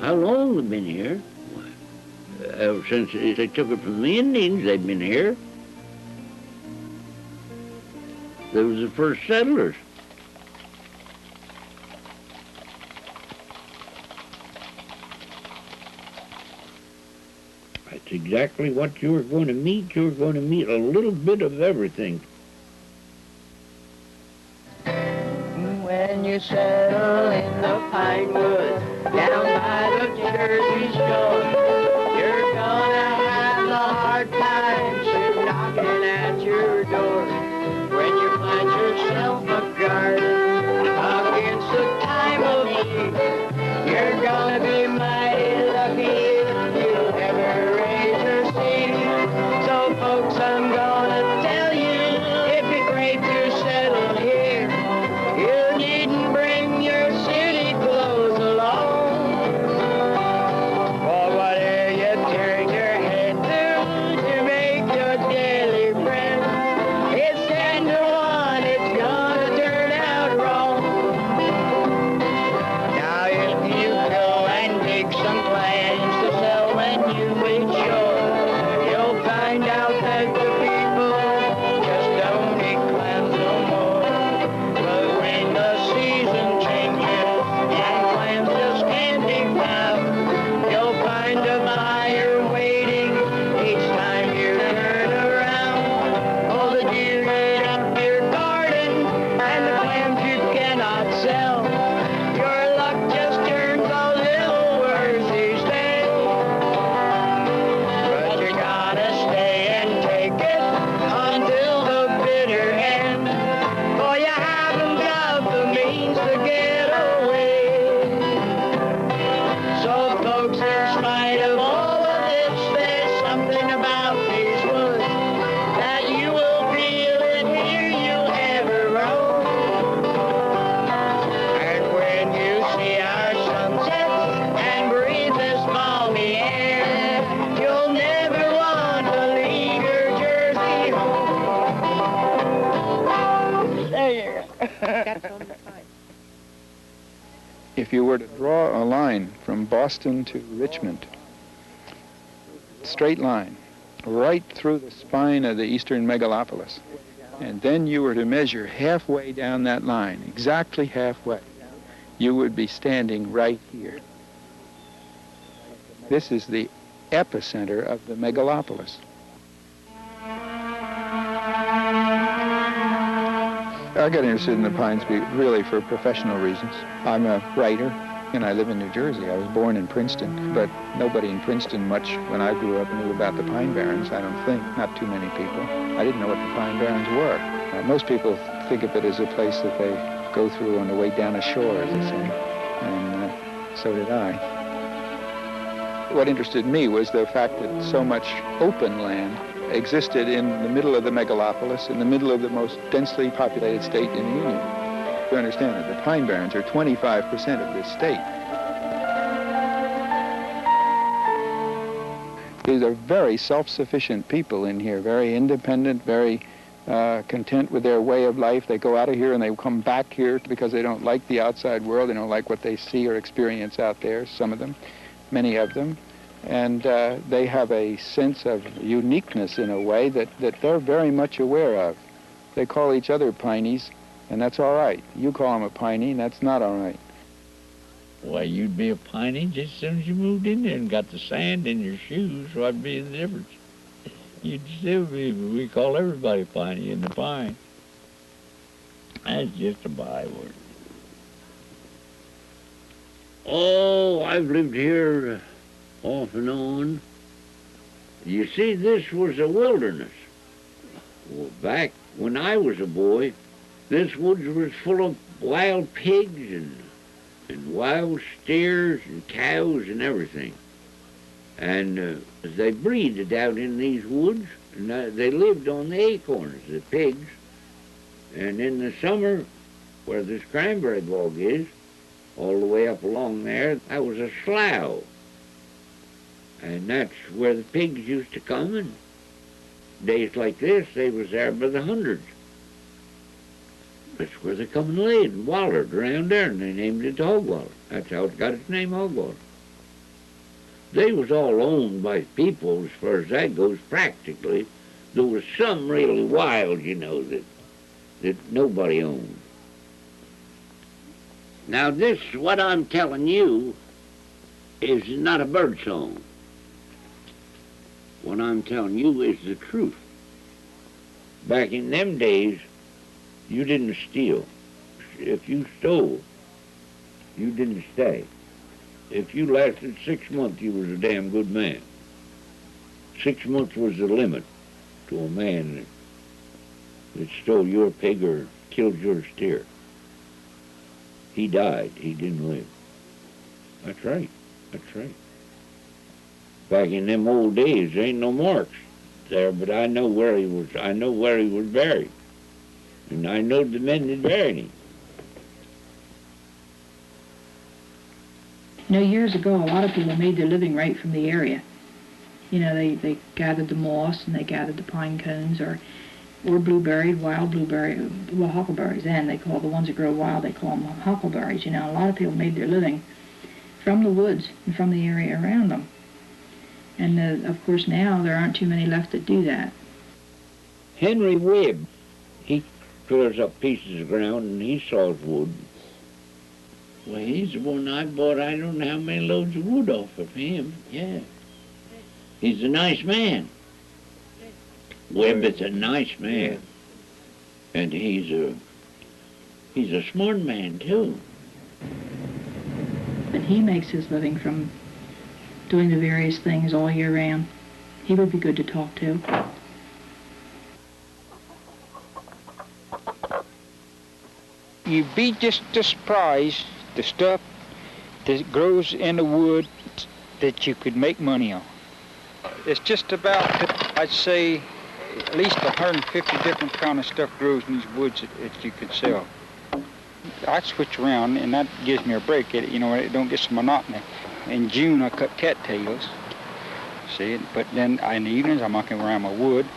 How long they've been here? Ever since they took it from the Indians, they've been here. They was the first settlers. That's exactly what you were going to meet. You were going to meet a little bit of everything. When you settle in the pine woods down by the Jersey shore, you're gonna have the hard times knocking at your door. When you plant yourself a garden against the time of year, you're gonna be mighty lucky if you ever raise your seed. So folks, I'm gonna tell you, it'd be great to settle here. You needn't bring your city clothes along. For what are you turning your head to make your daily friend? It's 10 to 1, it's gonna turn out wrong. Now if you go and dig some clams to sell when you reach shore, you'll find out that the people just don't eat clams no more. But when the season changes and clams just can't be found, you'll find a buyer waiting each time you turn around. Oh, the deer eat up your garden and the clams you cannot sell. Your luck just turns a little worse each day. But you gotta stay and take it until the bitter end, for you haven't got the means to get away. So folks, in spite of all of this, there's something about these woods that you will feel it here you'll ever roam. And when you see our sunsets and breathe this balmy air, you'll never want to leave your Jersey home. There you go. If you were to draw a line from Boston to Richmond, straight line, right through the spine of the eastern megalopolis, and then you were to measure halfway down that line, exactly halfway, you would be standing right here. This is the epicenter of the megalopolis. I got interested in the Pines really for professional reasons. I'm a writer, and I live in New Jersey. I was born in Princeton, but nobody in Princeton much when I grew up knew about the Pine Barrens, I don't think. Not too many people. I didn't know what the Pine Barrens were. Most people think of it as a place that they go through on the way down a shore, as they say, and so did I. What interested me was the fact that so much open land existed in the middle of the megalopolis, in the middle of the most densely populated state in the Union. You understand that the Pine Barrens are 25% of this state. These are very self-sufficient people in here, very independent, very content with their way of life. They go out of here and they come back here because they don't like the outside world. They don't like what they see or experience out there, some of them, many of them. And they have a sense of uniqueness in a way that they're very much aware of. They call each other Pineys, and that's all right. You call them a Piney, and that's not all right. Why, you'd be a Piney just as soon as you moved in there and got the sand in your shoes. What'd be the difference? You'd still be, we call everybody Piney in the pine. That's just a byword. Oh, I've lived here off and on. You see, this was a wilderness. Well, back when I was a boy, this woods was full of wild pigs and wild steers and cows and everything. And they breeded out in these woods, and they lived on the acorns, the pigs. And in the summer, where this cranberry bog is, all the way up along there, that was a slough. And that's where the pigs used to come, and days like this, they was there by the hundreds. That's where they come and laid and wallered around there, and they named it Hogwaller. That's how it got its name, Hogwaller. They was all owned by people as far as that goes, practically. There was some really wild, you know, that nobody owned. Now this, what I'm telling you, is not a bird song. What I'm telling you is the truth. Back in them days, you didn't steal. If you stole, you didn't stay. If you lasted 6 months, you was a damn good man. 6 months was the limit to a man that stole your pig or killed your steer. He died. He didn't live. That's right. That's right. Back in them old days, there ain't no marks there, but I know where he was. I know where he was buried. And I know the men that buried him. You know, years ago, a lot of people made their living right from the area. You know, they gathered the moss and they gathered the pine cones or blueberry, wild blueberry, well, huckleberries then. They call the ones that grow wild, they call them huckleberries. You know, a lot of people made their living from the woods and from the area around them. And, of course, now there aren't too many left that do that. Henry Webb, he clears up pieces of ground and he saws wood. Well, he's the one I bought, I don't know how many loads of wood off of him, yeah. He's a nice man. Webb is a nice man. And he's a smart man, too. But he makes his living from doing the various things all year round. He would be good to talk to. You'd be just surprised the stuff that grows in the wood that you could make money on. It's just about, I'd say, at least 150 different kind of stuff grows in these woods that you could sell. I switch around, and that gives me a break. You know, it don't get so monotony. In June, I cut cattails, see, but then in the evenings, I'm mucking around my wood.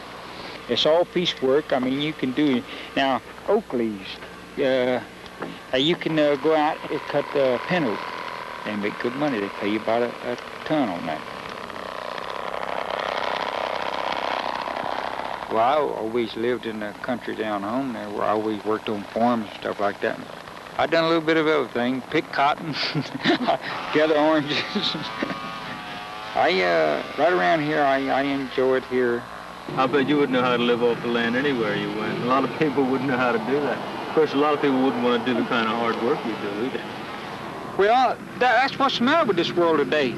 It's all piecework. I mean, you can do it. Now, oak leaves, you can go out and cut pin oak and make good money. They pay you about a ton on that. Well, I always lived in the country down home there where I always worked on farms and stuff like that. I done a little bit of everything, pick cotton, gather oranges. Right around here, I enjoy it here. I bet you wouldn't know how to live off the land anywhere you went. A lot of people wouldn't know how to do that. Of course, a lot of people wouldn't want to do the kind of hard work you do either. Well, that's what's the matter with this world today.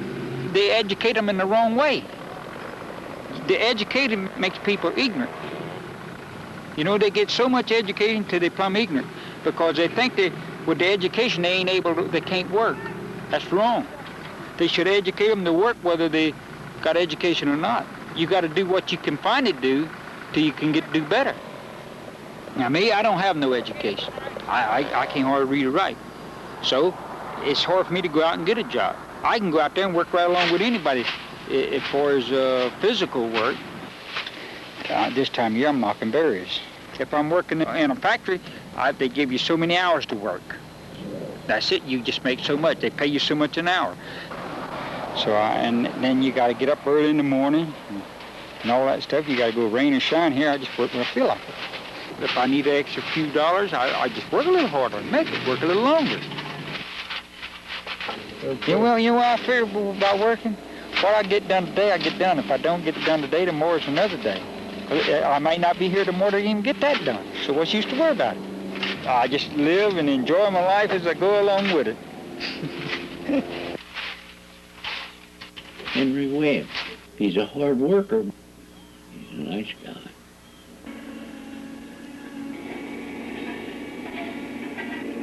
They educate them in the wrong way. The educating makes people ignorant. You know, they get so much educating till they become ignorant because they think that with the education they ain't able to, they can't work. That's wrong. They should educate them to work whether they got education or not. You got to do what you can find to do till you can do better. Now me, I don't have no education. I can't hardly read or write. So it's hard for me to go out and get a job. I can go out there and work right along with anybody as far as physical work. This time of year, I'm knocking berries. If I'm working in a factory, they give you so many hours to work. That's it. You just make so much. They pay you so much an hour. So, and then you got to get up early in the morning and all that stuff. You got to go rain or shine here. I just work when I feel like it. If I need an extra few dollars, I just work a little harder and make it work a little longer. Okay. Yeah, well, you know what I figure about working? What I get done today, I get done. If I don't get it done today, tomorrow's another day. I might not be here tomorrow to even get that done. So what's the use to worry about it? I just live and enjoy my life as I go along with it. Henry Webb. He's a hard worker. He's a nice guy.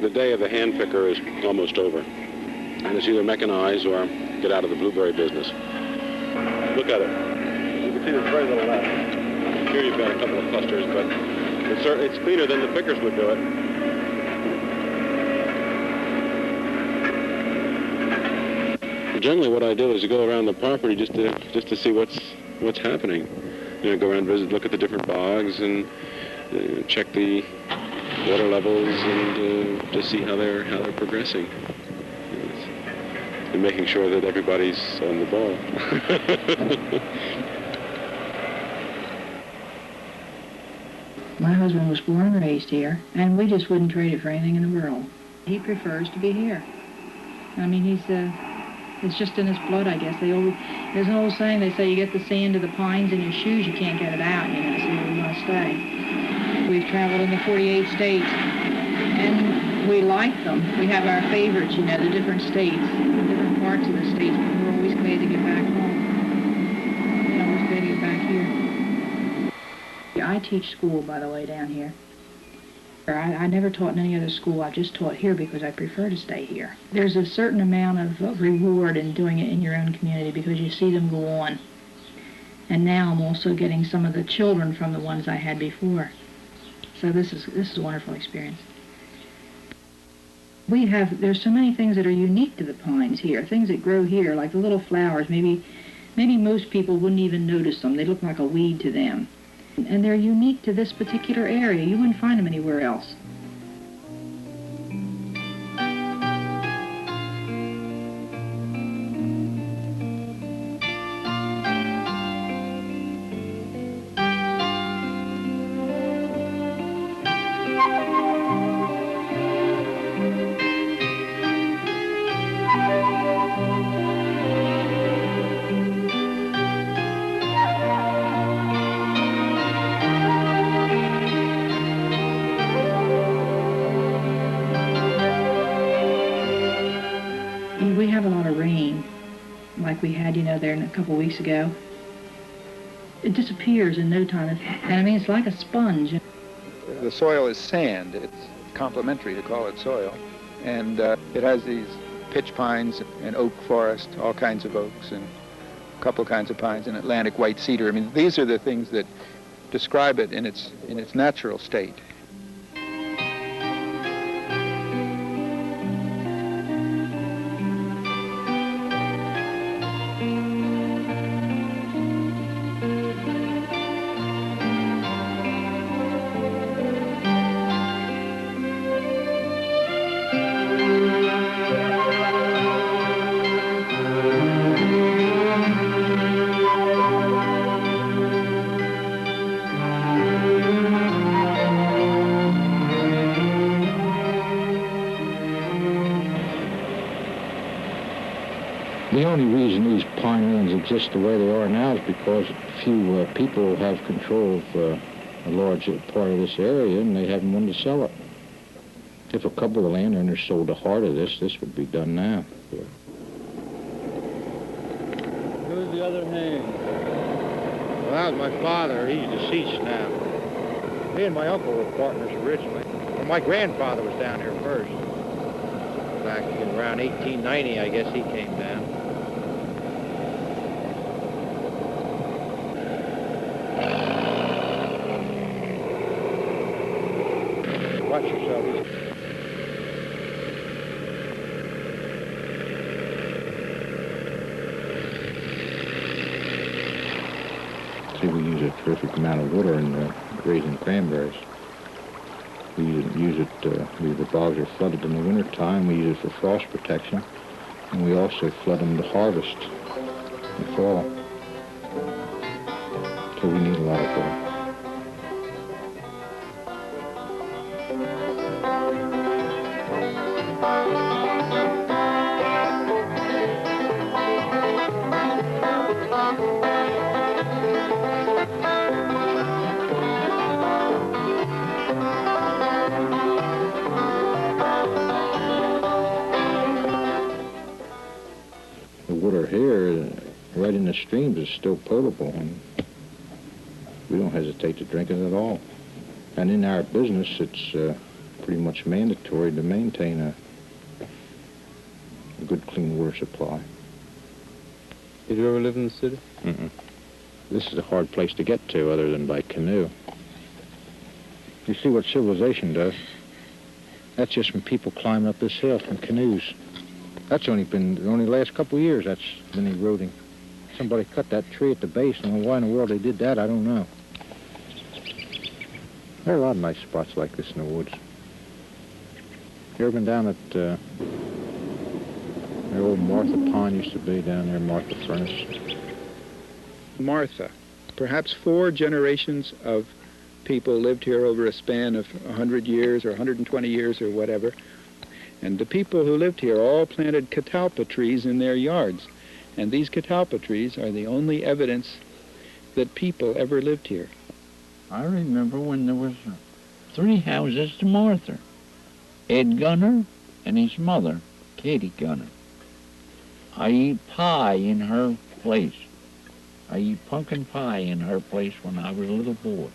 The day of the hand picker is almost over. And it's either mechanize or get out of the blueberry business. Look at it. You can see there's very little left. Here you've got a couple of clusters, but it's cleaner than the pickers would do it. Generally, what I do is go around the property just to see what's happening. You know, go around, visit, look at the different bogs, and check the water levels, and to see how they're progressing, and making sure that everybody's on the ball. My husband was born and raised here, and we just wouldn't trade it for anything in the world. He prefers to be here. I mean, it's just in his blood, I guess. There's an old saying, they say you get the sand of the pines in your shoes, you can't get it out, you know, so we want to stay. We've traveled in the 48 states, and we like them. We have our favorites, you know, the different states, the different parts of the states, but we're always glad to get back home. We're always glad to get back here. Yeah, I teach school, by the way, down here. I never taught in any other school. I just taught here because I prefer to stay here. There's a certain amount of reward in doing it in your own community because you see them go on. And now I'm also getting some of the children from the ones I had before. So this is a wonderful experience. There's so many things that are unique to the pines here, things that grow here, like the little flowers. Maybe most people wouldn't even notice them. They look like a weed to them. And they're unique to this particular area. You wouldn't find them anywhere else. We have a lot of rain, like we had, you know, there a couple weeks ago. It disappears in no time, and I mean, it's like a sponge. The soil is sand. It's complimentary to call it soil. And it has these pitch pines and oak forest, all kinds of oaks, and a couple kinds of pines, and Atlantic white cedar. I mean, these are the things that describe it in its natural state. The only reason these pine lands exist the way they are now is because few people have control of a large part of this area, and they haven't wanted to sell it. If a couple of landowners sold the heart of this would be done now. Who's the other name? Well, that was my father. He's deceased now. Me and my uncle were partners originally. Well, my grandfather was down here first. Back in around 1890, I guess he came down. Watch yourself. See, we use a terrific amount of water in raising cranberries. We use it, the bogs are flooded in the wintertime. We use it for frost protection. And we also flood them to harvest in the fall. So we need a lot of water. water here, right in the streams, is still potable, and we don't hesitate to drink it at all. And in our business, it's pretty much mandatory to maintain a good, clean water supply. Did you ever live in the city? Mm-mm. This is a hard place to get to other than by canoe. You see what civilization does? That's just from people climbing up this hill from canoes. That's only the last couple of years that's been eroding. Somebody cut that tree at the base, and why in the world they did that, I don't know. There are a lot of nice spots like this in the woods. You ever been down at the old Martha Pond used to be down there, Martha Furnace? Martha. Perhaps 4 generations of people lived here over a span of 100 years or 120 years or whatever. And the people who lived here all planted catalpa trees in their yards. And these catalpa trees are the only evidence that people ever lived here. I remember when there was 3 houses to Martha. Ed Gunner and his mother, Katie Gunner. I eat pie in her place. I eat pumpkin pie in her place when I was a little boy.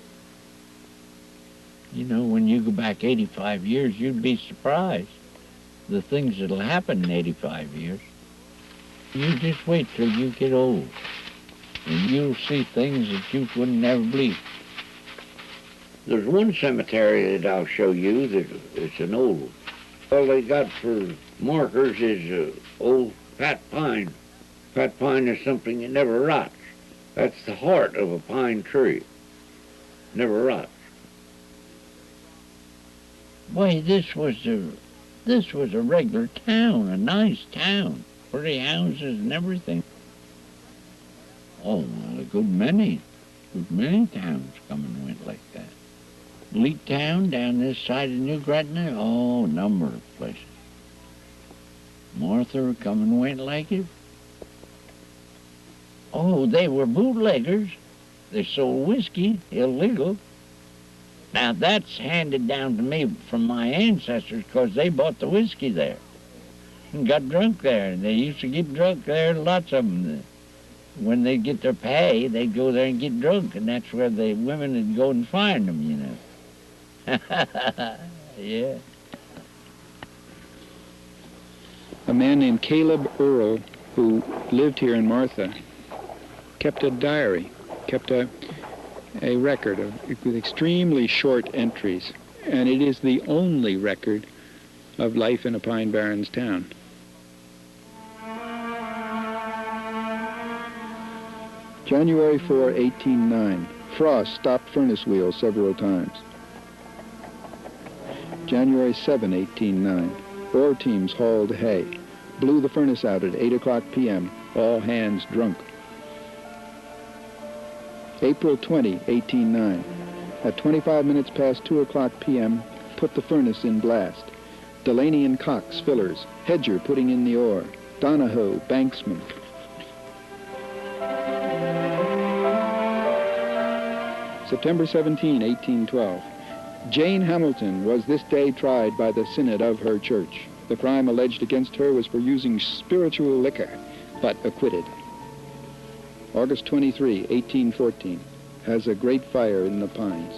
You know, when you go back 85 years, you'd be surprised the things that'll happen in 85 years. You just wait till you get old, and you'll see things that you wouldn't never believe. There's one cemetery that I'll show you that it's an old one. All they got for markers is old fat pine. Fat pine is something that never rots. That's the heart of a pine tree. Never rots. Why, this was a regular town, a nice town, pretty houses and everything. Oh, well, a good many towns come and went like that. Leak Town down this side of New Gretna, oh, a number of places. Martha come and went like it. Oh, they were bootleggers. They sold whiskey, illegal. Now, that's handed down to me from my ancestors because they bought the whiskey there and got drunk there. And they used to get drunk there, lots of them. When they'd get their pay, they'd go there and get drunk, and that's where the women would go and find them, you know. Yeah. A man named Caleb Earl, who lived here in Martha, kept a diary, kept a record with extremely short entries, and it is the only record of life in a Pine Barrens town. January 4, 1809. Frost stopped furnace wheels several times. January 7, 1809. Ore teams hauled hay. Blew the furnace out at 8 o'clock p.m. All hands drunk. April 20, 1809. At 25 minutes past 2 o'clock p.m., put the furnace in blast. Delaney and Cox, fillers. Hedger putting in the ore. Donahoe, banksman. September 17, 1812. Jane Hamilton was this day tried by the synod of her church. The crime alleged against her was for using spiritual liquor, but acquitted. August 23, 1814. Has a great fire in the pines.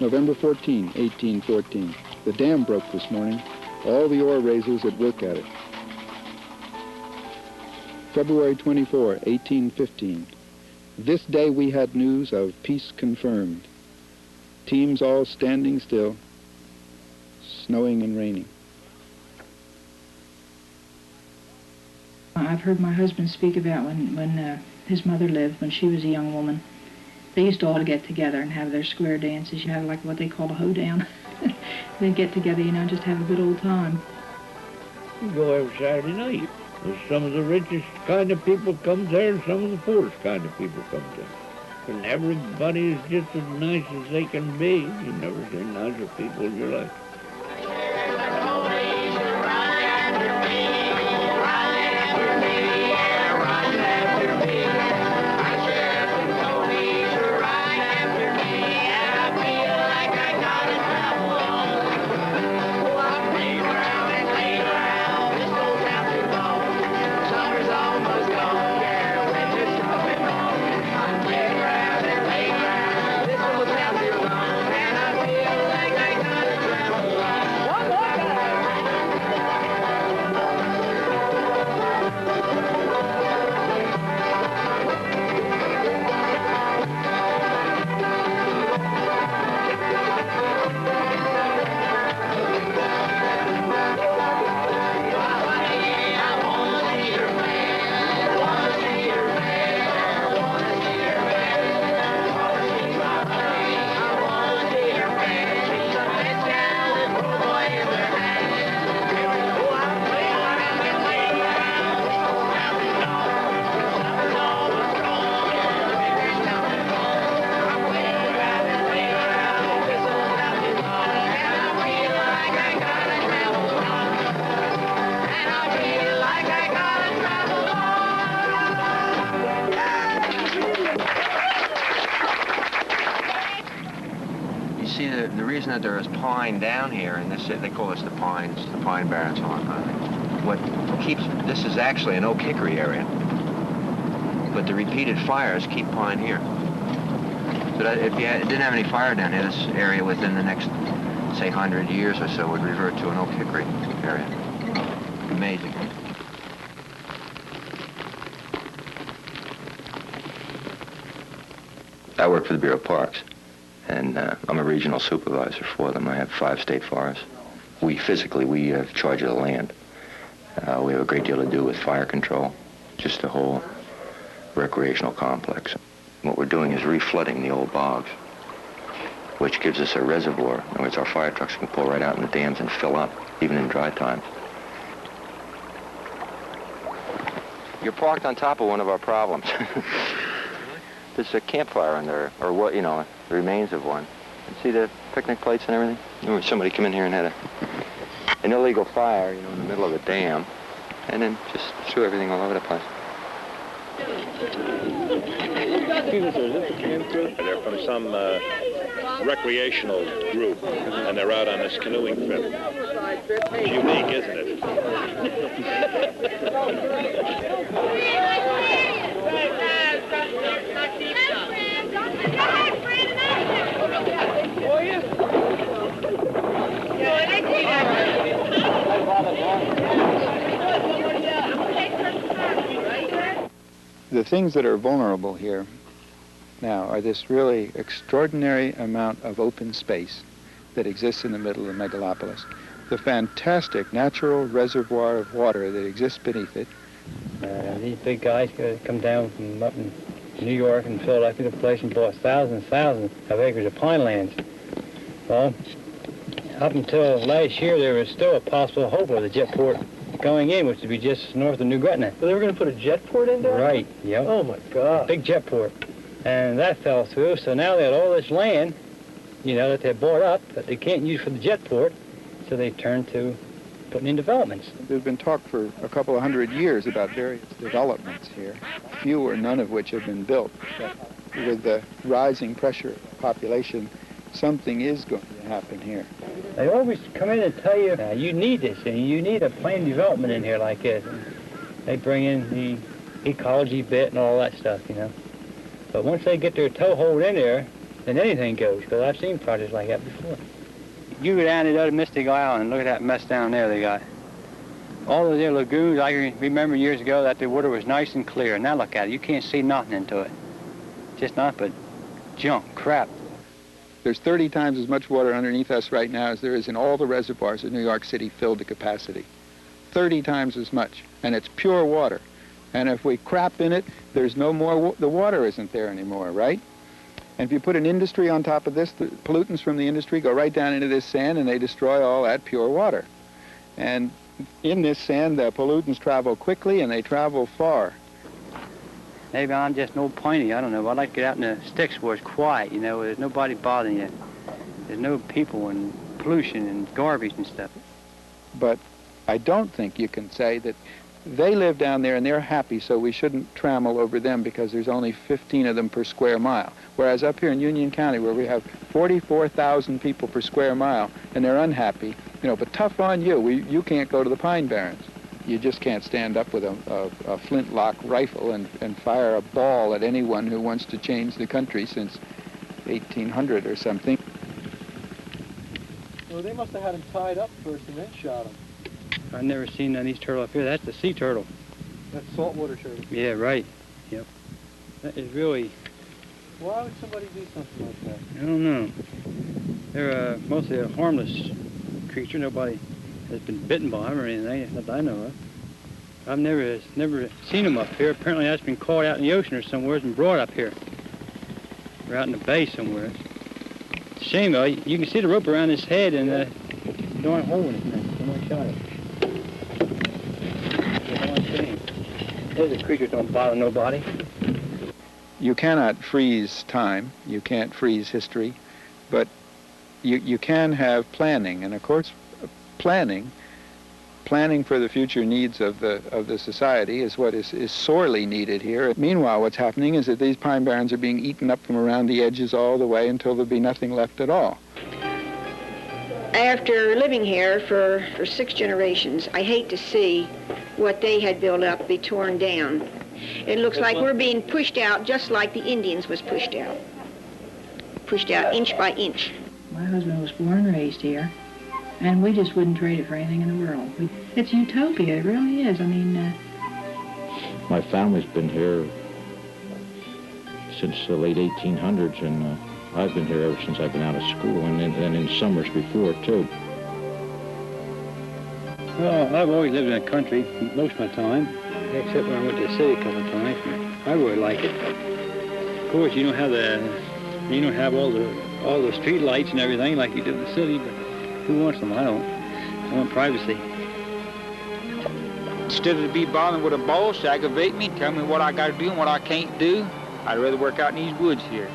November 14, 1814. The dam broke this morning. All the ore raisers at work at it. February 24, 1815. This day we had news of peace confirmed. Teams all standing still, snowing and raining. I've heard my husband speak about when his mother lived, when she was a young woman. They used to all get together and have their square dances. You have like what they call a hoedown. They'd get together, you know, just have a good old time. We go every Saturday night. Some of the richest kind of people come there, and some of the poorest kind of people come there. And everybody is just as nice as they can be. You never see nicer people in your life. that there is pine down here, and they call this the Pine Barrens. What keeps, this is actually an oak hickory area, but the repeated fires keep pine here. So that if you didn't have any fire down here, this area within the next, say, 100 years or so would revert to an oak hickory area. Amazing. I work for the Bureau of Parks, and I'm a regional supervisor for them. I have 5 state forests. We have charge of the land. We have a great deal to do with fire control, just the whole recreational complex. What we're doing is reflooding the old bogs, which gives us a reservoir in which our fire trucks can pull right out in the dams and fill up, even in dry times. You're parked on top of one of our problems. There's a campfire in there, or what, the remains of one. You see the picnic plates and everything? Remember somebody come in here and had an illegal fire, in the middle of a dam, and then just threw everything all over the place. They're from some recreational group, and they're out on this canoeing trip. It's unique, isn't it? The things that are vulnerable here now are this really extraordinary amount of open space that exists in the middle of the megalopolis, the fantastic natural reservoir of water that exists beneath it. These big guys could come down from up in New York and Philadelphia to the place and bought thousands of acres of pine lands. Well, up until last year, there was still a possible hope of the jetport going in, which would be just north of New Gretna. So they were going to put a jetport in there? Right, yep. Oh, my God. Big jetport. And that fell through, so now they had all this land, that they bought up that they can't use for the jetport, so they turned to putting in developments. There's been talk for a couple of 100 years about various developments here, few or none of which have been built. But with the rising pressure of the population, something is going to happen here. They always come in and tell you, you need this, and you need a planned development in here like this. And they bring in the ecology bit and all that stuff, But once they get their toehold in there, then anything goes, because I've seen projects like that before. You go down to the other Mystic Island and look at that mess down there they got. All those there lagoons, I remember years ago that the water was nice and clear. Now look at it, you can't see nothing into it. Just nothing but junk, crap. There's 30 times as much water underneath us right now as there is in all the reservoirs of New York City filled to capacity. 30 times as much, and it's pure water. And if we crap in it, there's no more, the water isn't there anymore, right? And if you put an industry on top of this, the pollutants from the industry go right down into this sand and they destroy all that pure water. And in this sand, the pollutants travel quickly and they travel far. Maybe I'm just no piney, I don't know. I'd like to get out in the sticks where it's quiet, where there's nobody bothering you. There's no people and pollution and garbage and stuff. But I don't think you can say that they live down there and they're happy, so we shouldn't trammel over them because there's only 15 of them per square mile. Whereas up here in Union County, where we have 44,000 people per square mile, and they're unhappy, but tough on you. You can't go to the Pine Barrens. You just can't stand up with a flintlock rifle and fire a ball at anyone who wants to change the country since 1800 or something. Well, they must have had him tied up first and then shot him. I've never seen these turtle up here. That's the sea turtle. That's saltwater turtle. Yeah, right. Yep. That is really... Why would somebody do something like that? I don't know. They're mostly a harmless creature. Nobody has been bitten by them or anything that I know of. I've never seen them up here. Apparently that's been caught out in the ocean or somewhere and brought up here. Or out in the bay somewhere. It's a shame though. You can see the rope around his head and the darn hole in his neck. Someone shot it. There's a creature that don't bother nobody. You cannot freeze time. You can't freeze history. But you can have planning. And of course, planning for the future needs of the society is what is sorely needed here. Meanwhile, what's happening is that these pine barrens are being eaten up from around the edges all the way until there'll be nothing left at all. After living here for 6 generations, I hate to see what they had built up be torn down. It looks like we're being pushed out just like the Indians was pushed out. Pushed out inch by inch. My husband was born and raised here, and we just wouldn't trade it for anything in the world. It's utopia, it really is. I mean... My family's been here since the late 1800s, and I've been here ever since I've been out of school, and in summers before, too. Well, I've always lived in the country most of my time, except when I went to the city a couple of times. I really like it. Of course, you don't have all the street lights and everything like you do in the city, but who wants them? I don't. I want privacy. Instead of be bothering with a boss to aggravate me, tell me what I got to do and what I can't do, I'd rather work out in these woods here.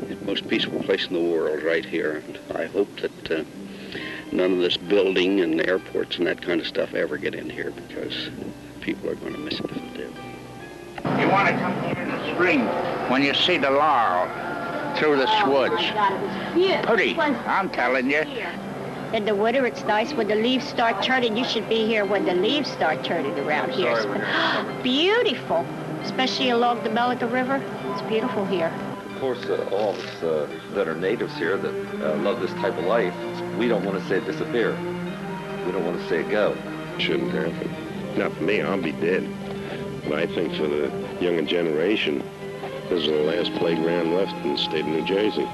It's the most peaceful place in the world right here, and I hope that none of this building and airports and that kind of stuff ever get in here, because people are going to miss it if they do. You want to come here in the spring when you see the laurel through the woods. Oh my God, it was beautiful. Pretty, I'm telling you. In the winter, it's nice when the leaves start turning. You should be here when the leaves start turning around here. It's beautiful, especially along the Malaga River. It's beautiful here. Of course, all of us that are natives here that love this type of life, we don't want to see it disappear. We don't want to see it go. Shouldn't happen. Not for me, I'll be dead. But I think for the younger generation, this is the last playground left in the state of New Jersey.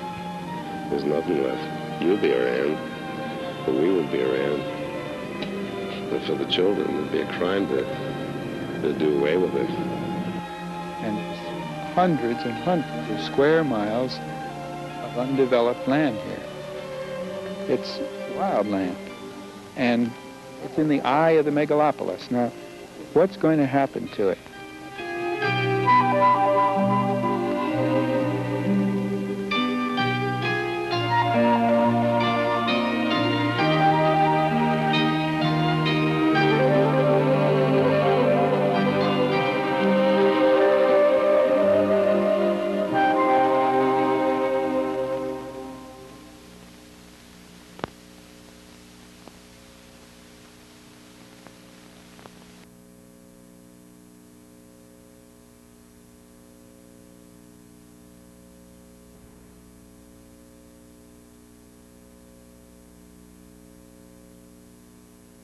There's nothing left. You'll be around, but we will be around. But for the children, it'd be a crime to do away with it. And hundreds and hundreds of square miles of undeveloped land here. It's wild land. And it's in the eye of the megalopolis. Now, what's going to happen to it?